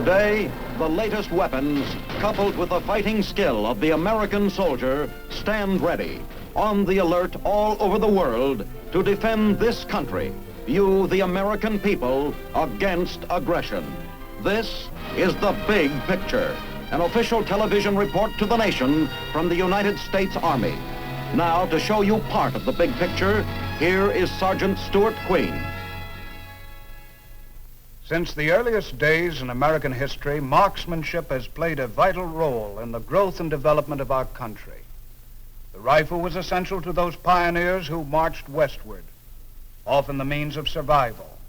Today, the latest weapons, coupled with the fighting skill of the American soldier, stand ready, on the alert all over the world to defend this country, you, the American people, against aggression. This is The Big Picture, an official television report to the nation from the United States Army. Now, to show you part of the big picture, here is Sergeant Stuart Queen. Since the earliest days in American history, marksmanship has played a vital role in the growth and development of our country. The rifle was essential to those pioneers who marched westward, often the means of survival.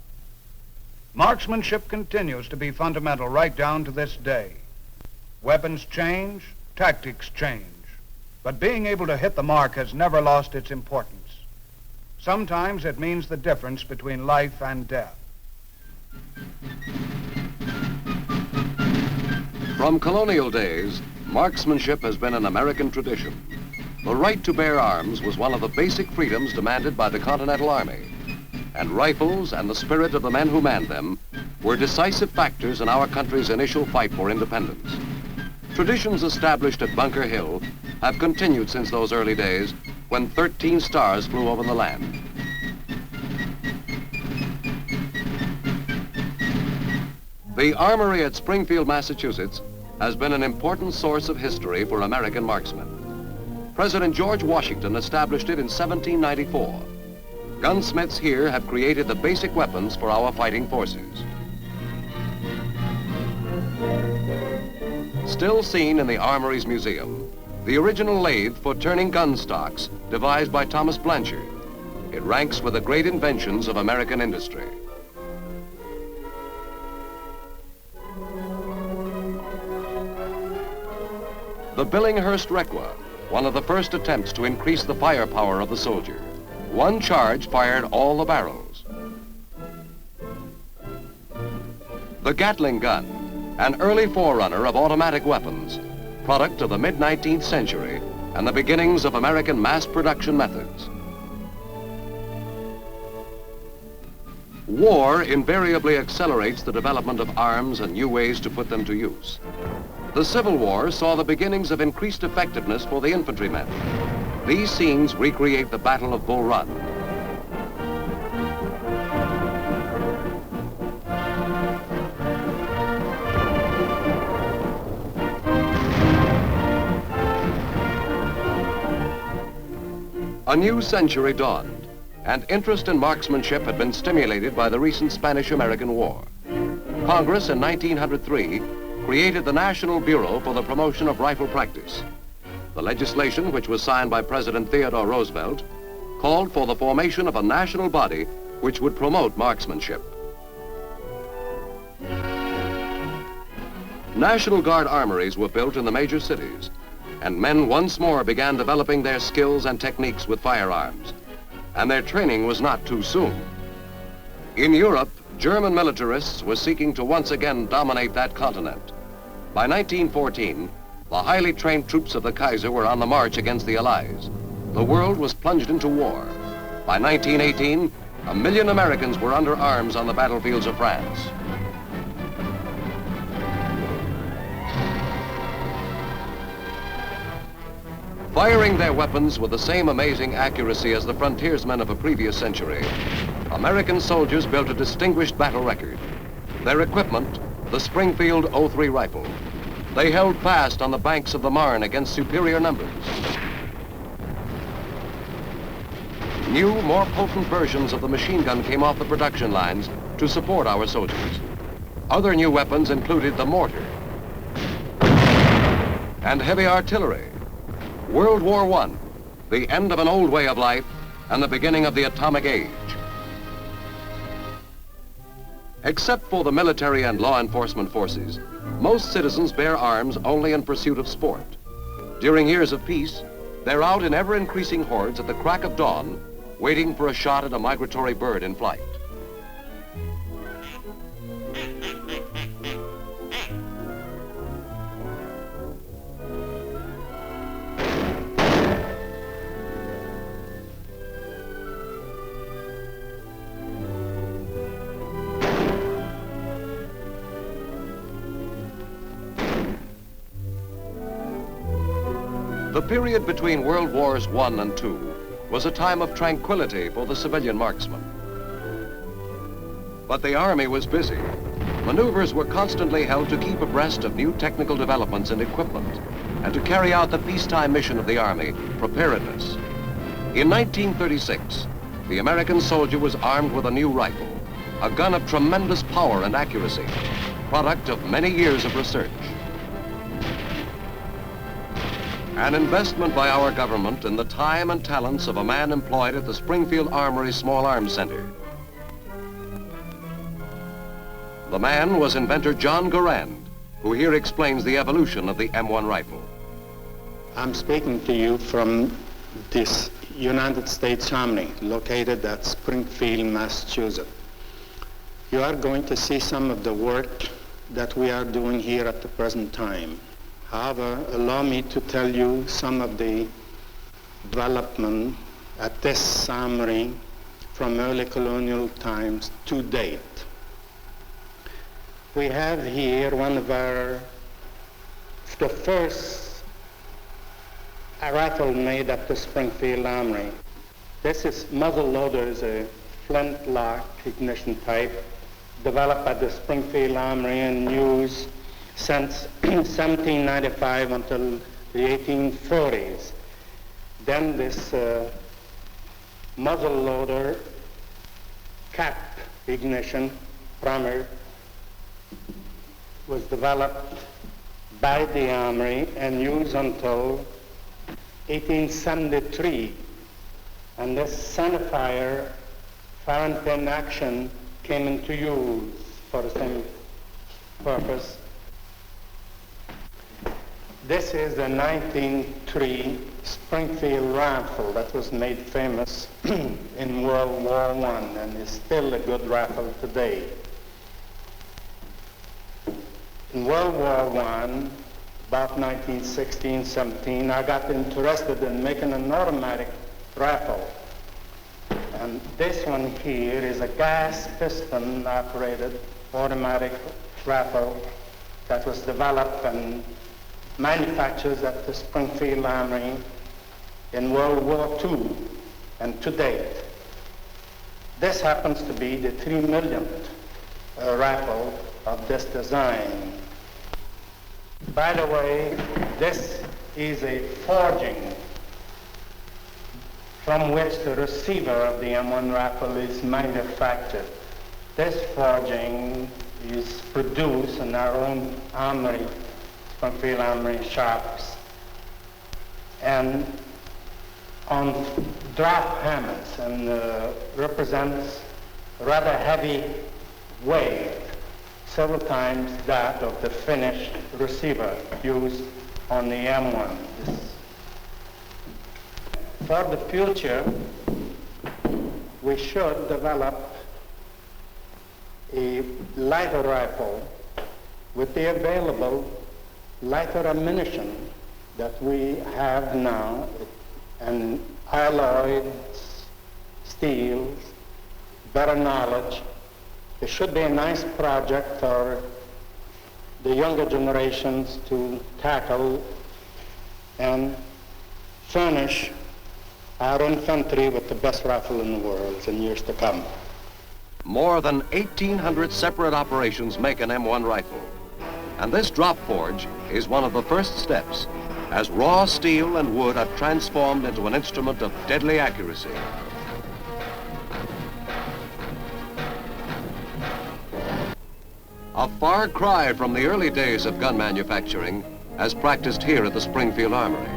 Marksmanship continues to be fundamental right down to this day. Weapons change, tactics change, but being able to hit the mark has never lost its importance. Sometimes it means the difference between life and death. From colonial days, marksmanship has been an American tradition. The right to bear arms was one of the basic freedoms demanded by the Continental Army, and rifles and the spirit of the men who manned them were decisive factors in our country's initial fight for independence. Traditions established at Bunker Hill have continued since those early days when 13 stars flew over the land. The Armory at Springfield, Massachusetts, has been an important source of history for American marksmen. President George Washington established it in 1794. Gunsmiths here have created the basic weapons for our fighting forces. Still seen in the Armory's museum, the original lathe for turning gun stocks devised by Thomas Blanchard. It ranks with the great inventions of American industry. The Billinghurst Requa, one of the first attempts to increase the firepower of the soldier. One charge fired all the barrels. The Gatling gun, an early forerunner of automatic weapons, product of the mid-19th century and the beginnings of American mass production methods. War invariably accelerates the development of arms and new ways to put them to use. The Civil War saw the beginnings of increased effectiveness for the infantrymen. These scenes recreate the Battle of Bull Run. A new century dawned, and interest in marksmanship had been stimulated by the recent Spanish-American War. Congress in 1903 created the National Bureau for the Promotion of Rifle Practice. The legislation, which was signed by President Theodore Roosevelt, called for the formation of a national body which would promote marksmanship. National Guard armories were built in the major cities, and men once more began developing their skills and techniques with firearms, and their training was not too soon. In Europe, German militarists were seeking to once again dominate that continent. By 1914, the highly trained troops of the Kaiser were on the march against the Allies. The world was plunged into war. By 1918, 1 million Americans were under arms on the battlefields of France. Firing their weapons with the same amazing accuracy as the frontiersmen of a previous century, American soldiers built a distinguished battle record. Their equipment, the Springfield 03 rifle. They held fast on the banks of the Marne against superior numbers. New, more potent versions of the machine gun came off the production lines to support our soldiers. Other new weapons included the mortar and heavy artillery. World War I, the end of an old way of life and the beginning of the atomic age. Except for the military and law enforcement forces, most citizens bear arms only in pursuit of sport. During years of peace, they're out in ever-increasing hordes at the crack of dawn, waiting for a shot at a migratory bird in flight. The period between World Wars I and II was a time of tranquility for the civilian marksman. But the Army was busy. Maneuvers were constantly held to keep abreast of new technical developments and equipment, and to carry out the peacetime mission of the Army, preparedness. In 1936, the American soldier was armed with a new rifle, a gun of tremendous power and accuracy, product of many years of research. An investment by our government in the time and talents of a man employed at the Springfield Armory Small Arms Center. The man was inventor John Garand, who here explains the evolution of the M1 rifle. I'm speaking to you from this United States Armory, located at Springfield, Massachusetts. You are going to see some of the work that we are doing here at the present time. However, allow me to tell you some of the development at this armory from early colonial times to date. We have here one of the first rifle made at the Springfield Armory. This is muzzle loader, is a flintlock ignition type developed at the Springfield Armory and used since 1795 until the 1840s. Then this muzzle loader cap ignition primer was developed by the Armory and used until 1873. And this centerfire fire and pin action came into use for the same purpose. This is the 1903 Springfield rifle that was made famous in World War I and is still a good rifle today. In World War I, about 1916-17, I got interested in making an automatic rifle. And this one here is a gas piston operated automatic rifle that was developed and manufactured at the Springfield Armory in World War II and to date. This happens to be the 3 millionth rifle of this design. By the way, this is a forging from which the receiver of the M1 rifle is manufactured. This forging is produced in our own armory, Springfield Armory shops, and on draft hammers, and represents rather heavy weight, several times that of the finished receiver used on the M1. For the future, we should develop a lighter rifle with the available lighter ammunition that we have now, and alloys, steels, better knowledge. It should be a nice project for the younger generations to tackle and furnish our infantry with the best rifle in the world in years to come. More than 1,800 separate operations make an M1 rifle. And this drop forge is one of the first steps, as raw steel and wood are transformed into an instrument of deadly accuracy. A far cry from the early days of gun manufacturing as practiced here at the Springfield Armory,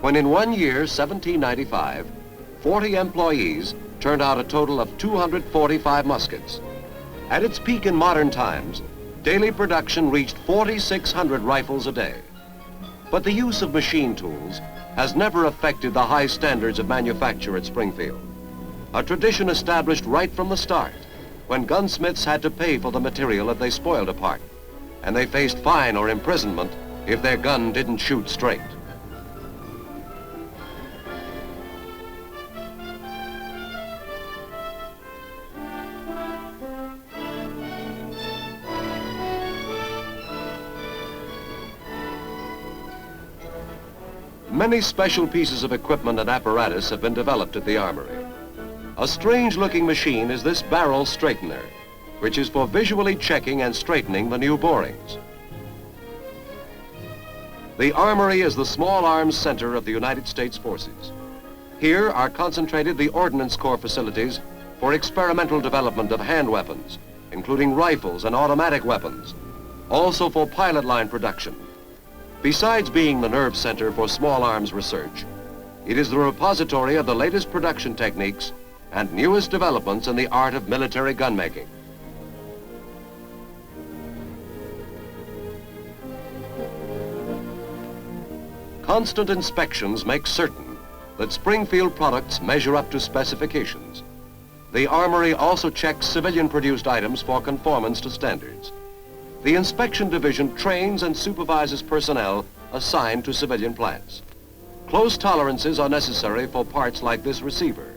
when in 1 year, 1795, 40 employees turned out a total of 245 muskets. At its peak in modern times, daily production reached 4,600 rifles a day. But the use of machine tools has never affected the high standards of manufacture at Springfield, a tradition established right from the start, when gunsmiths had to pay for the material if they spoiled a part, and they faced fine or imprisonment if their gun didn't shoot straight. Many special pieces of equipment and apparatus have been developed at the Armory. A strange-looking machine is this barrel straightener, which is for visually checking and straightening the new borings. The Armory is the small arms center of the United States forces. Here are concentrated the Ordnance Corps facilities for experimental development of hand weapons, including rifles and automatic weapons, also for pilot line production. Besides being the nerve center for small arms research, it is the repository of the latest production techniques and newest developments in the art of military gunmaking. Constant inspections make certain that Springfield products measure up to specifications. The Armory also checks civilian-produced items for conformance to standards. The Inspection Division trains and supervises personnel assigned to civilian plants. Close tolerances are necessary for parts like this receiver.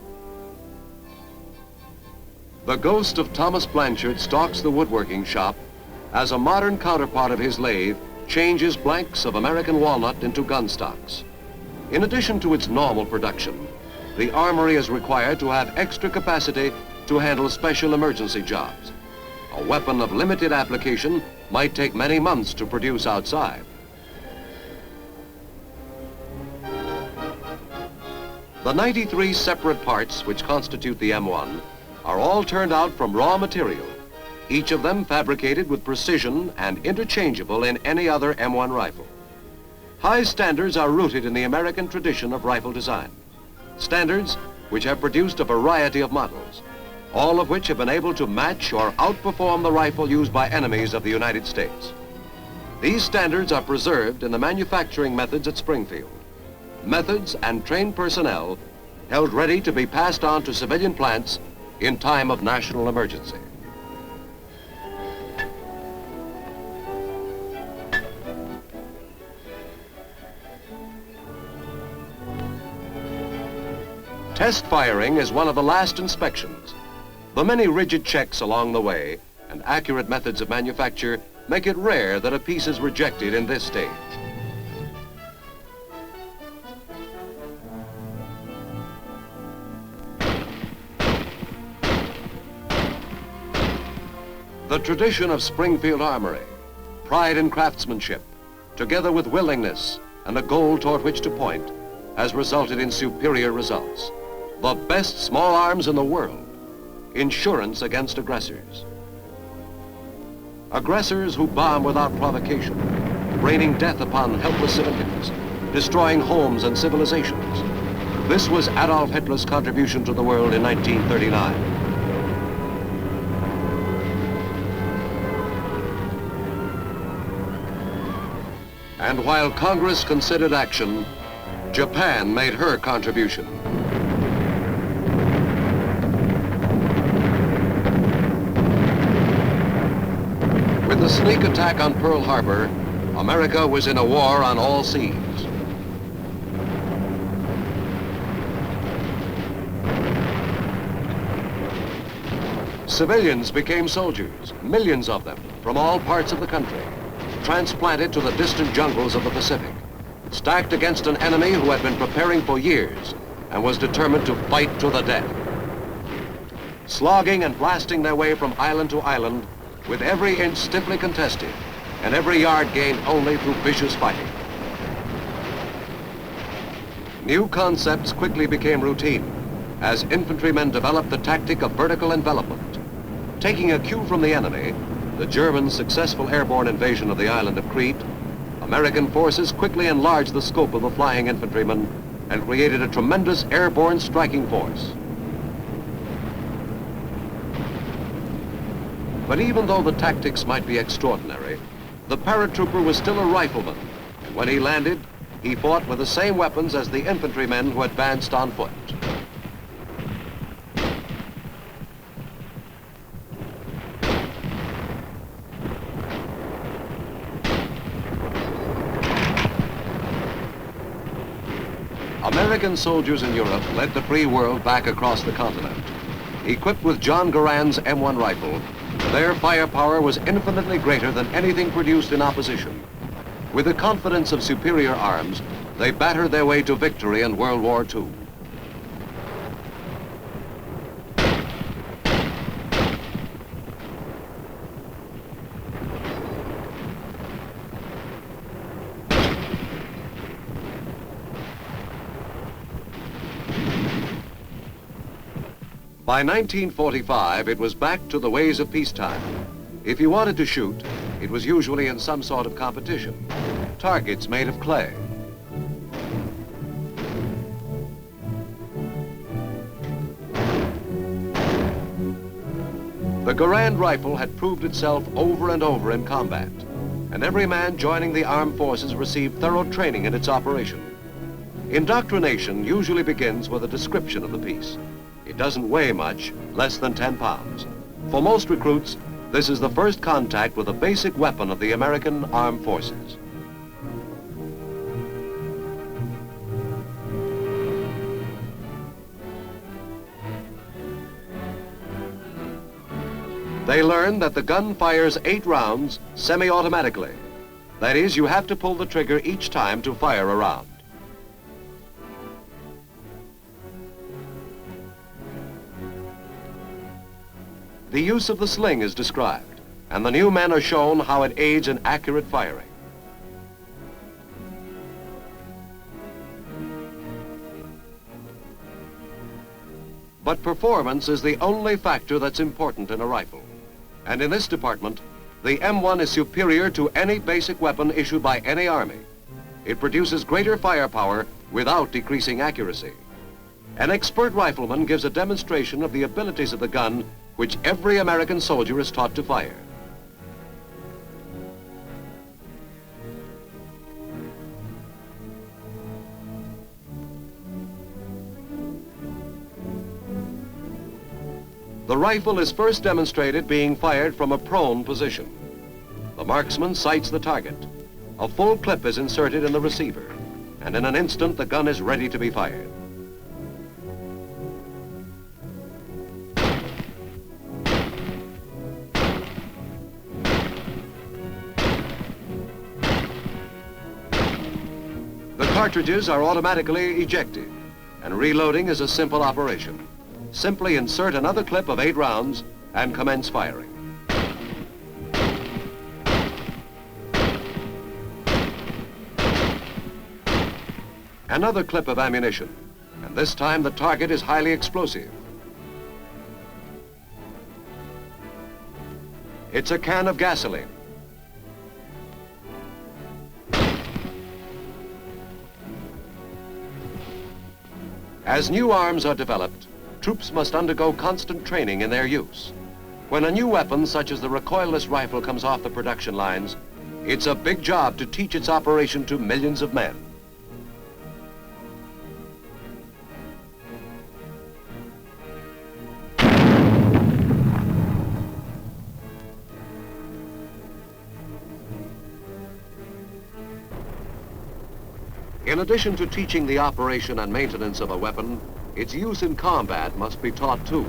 The ghost of Thomas Blanchard stalks the woodworking shop as a modern counterpart of his lathe changes blanks of American walnut into gun stocks. In addition to its normal production, the Armory is required to have extra capacity to handle special emergency jobs. A weapon of limited application might take many months to produce outside. The 93 separate parts which constitute the M1 are all turned out from raw material, each of them fabricated with precision and interchangeable in any other M1 rifle. High standards are rooted in the American tradition of rifle design. Standards which have produced a variety of models, all of which have been able to match or outperform the rifle used by enemies of the United States. These standards are preserved in the manufacturing methods at Springfield. Methods and trained personnel held ready to be passed on to civilian plants in time of national emergency. Test firing is one of the last inspections. The many rigid checks along the way and accurate methods of manufacture make it rare that a piece is rejected in this stage. The tradition of Springfield Armory, pride in craftsmanship, together with willingness and a goal toward which to point, has resulted in superior results. The best small arms in the world, insurance against aggressors. Aggressors who bomb without provocation, raining death upon helpless civilians, destroying homes and civilizations. This was Adolf Hitler's contribution to the world in 1939. And while Congress considered action, Japan made her contribution. With the sneak attack on Pearl Harbor, America was in a war on all seas. Civilians became soldiers, millions of them, from all parts of the country, transplanted to the distant jungles of the Pacific, stacked against an enemy who had been preparing for years and was determined to fight to the death. Slogging and blasting their way from island to island, with every inch stiffly contested and every yard gained only through vicious fighting. New concepts quickly became routine as infantrymen developed the tactic of vertical envelopment. Taking a cue from the enemy, the Germans' successful airborne invasion of the island of Crete, American forces quickly enlarged the scope of the flying infantrymen and created a tremendous airborne striking force. But even though the tactics might be extraordinary, the paratrooper was still a rifleman, and when he landed, he fought with the same weapons as the infantrymen who advanced on foot. American soldiers in Europe led the free world back across the continent. Equipped with John Garand's M1 rifle, their firepower was infinitely greater than anything produced in opposition. With the confidence of superior arms, They battered their way to victory in World War II. By 1945, it was back to the ways of peacetime. If you wanted to shoot, it was usually in some sort of competition. Targets made of clay. The Garand rifle had proved itself over and over in combat, and every man joining the armed forces received thorough training in its operation. Indoctrination usually begins with a description of the piece. It doesn't weigh much, less than 10 pounds. For most recruits, this is the first contact with a basic weapon of the American Armed Forces. They learn that the gun fires 8 rounds semi-automatically. That is, you have to pull the trigger each time to fire a round. The use of the sling is described, and the new men are shown how it aids in accurate firing. But performance is the only factor that's important in a rifle. And in this department, the M1 is superior to any basic weapon issued by any army. It produces greater firepower without decreasing accuracy. An expert rifleman gives a demonstration of the abilities of the gun which every American soldier is taught to fire. The rifle is first demonstrated being fired from a prone position. The marksman sights the target. A full clip is inserted in the receiver, and in an instant the gun is ready to be fired. The cartridges are automatically ejected, and reloading is a simple operation. Simply insert another clip of 8 rounds and commence firing. Another clip of ammunition, and this time the target is highly explosive. It's a can of gasoline. As new arms are developed, troops must undergo constant training in their use. When a new weapon such as the recoilless rifle comes off the production lines, it's a big job to teach its operation to millions of men. In addition to teaching the operation and maintenance of a weapon, its use in combat must be taught too.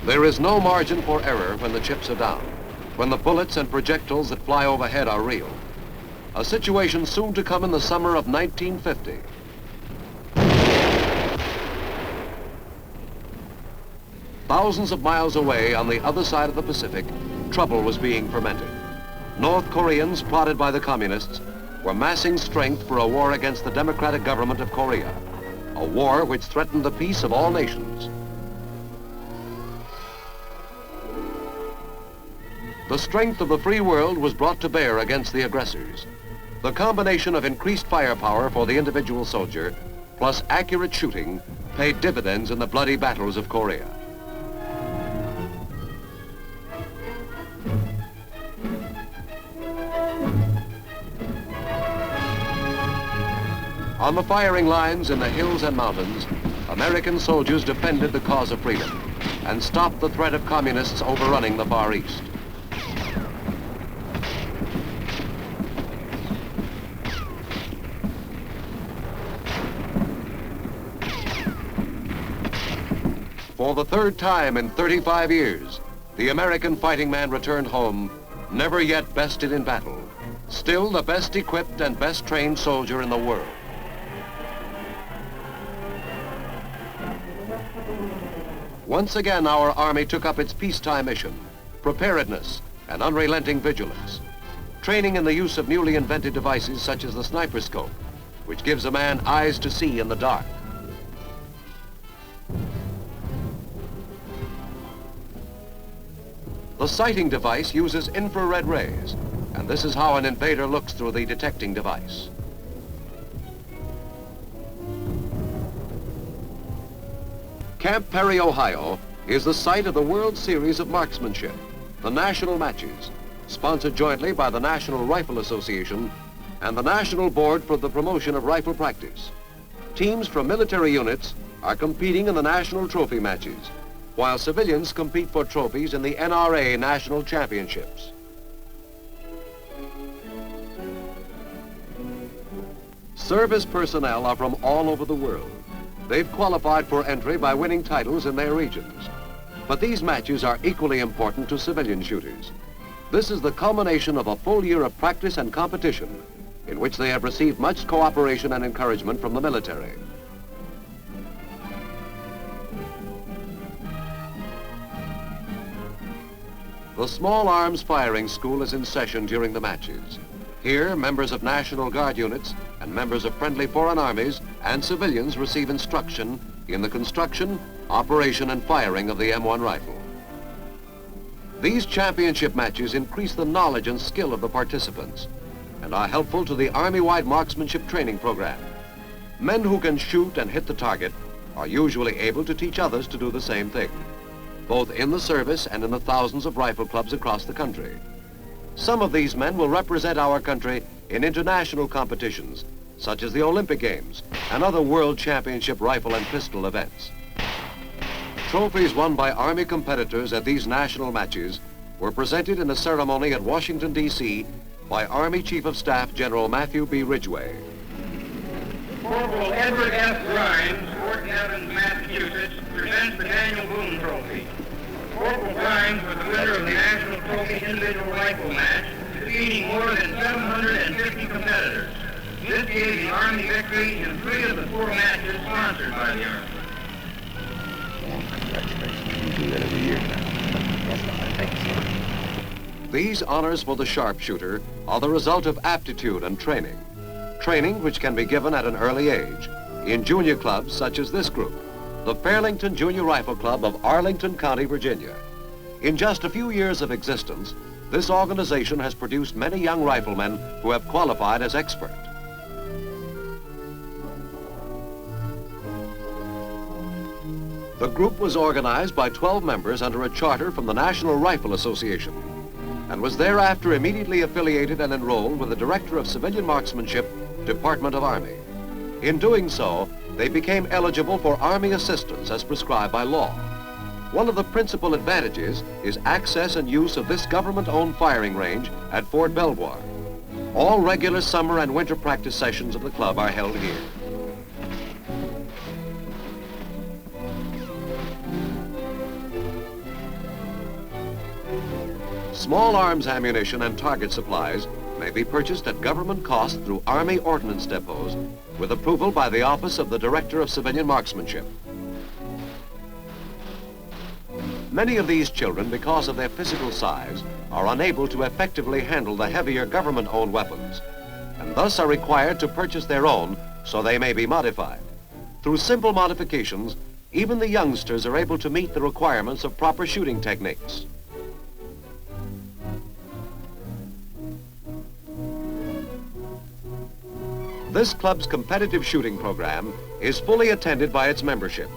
There is no margin for error when the chips are down, when the bullets and projectiles that fly overhead are real. A situation soon to come in the summer of 1950. Thousands of miles away on the other side of the Pacific, trouble was being fermented. North Koreans, prodded by the communists, were massing strength for a war against the democratic government of Korea, a war which threatened the peace of all nations. The strength of the free world was brought to bear against the aggressors. The combination of increased firepower for the individual soldier plus accurate shooting paid dividends in the bloody battles of Korea. On the firing lines in the hills and mountains, American soldiers defended the cause of freedom and stopped the threat of communists overrunning the Far East. For the third time in 35 years, the American fighting man returned home, never yet bested in battle, still the best equipped and best trained soldier in the world. Once again, our Army took up its peacetime mission, preparedness and unrelenting vigilance, training in the use of newly invented devices such as the sniper scope, which gives a man eyes to see in the dark. The sighting device uses infrared rays, and this is how an invader looks through the detecting device. Camp Perry, Ohio, is the site of the World Series of Marksmanship, the national matches, sponsored jointly by the National Rifle Association and the National Board for the Promotion of Rifle Practice. Teams from military units are competing in the national trophy matches, while civilians compete for trophies in the NRA National Championships. Service personnel are from all over the world. They've qualified for entry by winning titles in their regions. But these matches are equally important to civilian shooters. This is the culmination of a full year of practice and competition in which they have received much cooperation and encouragement from the military. The Small Arms Firing School is in session during the matches. Here, members of National Guard units and members of friendly foreign armies and civilians receive instruction in the construction, operation, and firing of the M1 rifle. These championship matches increase the knowledge and skill of the participants and are helpful to the Army-wide marksmanship training program. Men who can shoot and hit the target are usually able to teach others to do the same thing, both in the service and in the thousands of rifle clubs across the country. Some of these men will represent our country in international competitions, such as the Olympic Games and other World Championship rifle and pistol events. Trophies won by Army competitors at these national matches were presented in a ceremony at Washington, D.C. by Army Chief of Staff General Matthew B. Ridgway. Corporal Edward F. Grimes, Fort Evans, Massachusetts, presents the Daniel Boone Trophy. Corporal Grimes was the winner of the National Trophy Individual Rifle Match, defeating more than 750 competitors. This gave the Army victory in 3 of the 4 matches sponsored by the Army. Congratulations. You do that every year now. That's fine. Thank you, sir. These honors for the sharpshooter are the result of aptitude and training. Training which can be given at an early age in junior clubs such as this group, the Fairlington Junior Rifle Club of Arlington County, Virginia. In just a few years of existence, this organization has produced many young riflemen who have qualified as expert. The group was organized by 12 members under a charter from the National Rifle Association and was thereafter immediately affiliated and enrolled with the Director of Civilian Marksmanship, Department of Army. In doing so, they became eligible for Army assistance as prescribed by law. One of the principal advantages is access and use of this government-owned firing range at Fort Belvoir. All regular summer and winter practice sessions of the club are held here. Small arms ammunition and target supplies may be purchased at government cost through Army ordnance depots with approval by the Office of the Director of Civilian Marksmanship. Many of these children, because of their physical size, are unable to effectively handle the heavier government-owned weapons and thus are required to purchase their own so they may be modified. Through simple modifications, even the youngsters are able to meet the requirements of proper shooting techniques. This club's competitive shooting program is fully attended by its membership,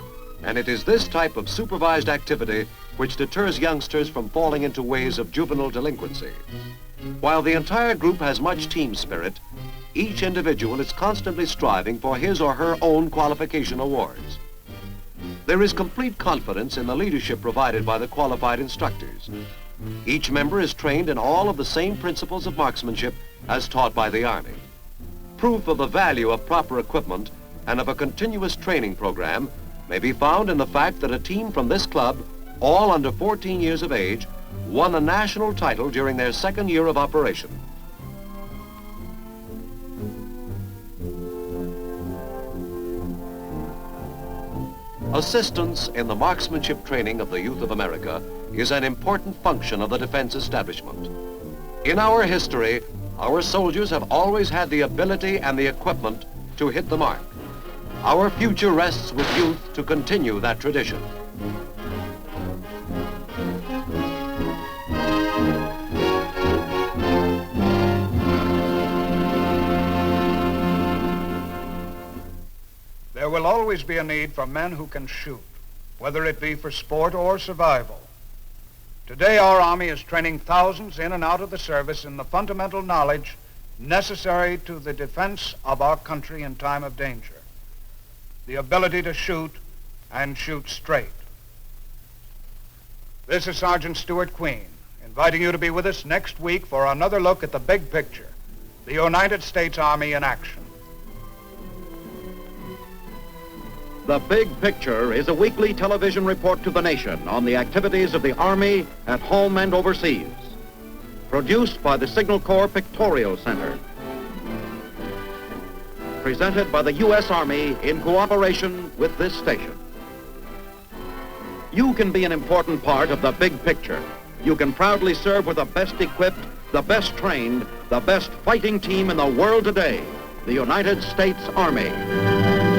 and it is this type of supervised activity which deters youngsters from falling into ways of juvenile delinquency. While the entire group has much team spirit, each individual is constantly striving for his or her own qualification awards. There is complete confidence in the leadership provided by the qualified instructors. Each member is trained in all of the same principles of marksmanship as taught by the Army. Proof of the value of proper equipment and of a continuous training program may be found in the fact that a team from this club, all under 14 years of age, won a national title during their second year of operation. Assistance in the marksmanship training of the youth of America is an important function of the defense establishment. In our history, our soldiers have always had the ability and the equipment to hit the mark. Our future rests with youth to continue that tradition. There will always be a need for men who can shoot, whether it be for sport or survival. Today, our Army is training thousands in and out of the service in the fundamental knowledge necessary to the defense of our country in time of danger. The ability to shoot and shoot straight. This is Sergeant Stuart Queen, inviting you to be with us next week for another look at the big picture, the United States Army in action. The Big Picture is a weekly television report to the nation on the activities of the Army at home and overseas. Produced by the Signal Corps Pictorial Center. Presented by the U.S. Army in cooperation with this station. You can be an important part of the big picture. You can proudly serve with the best equipped, the best trained, the best fighting team in the world today, the United States Army.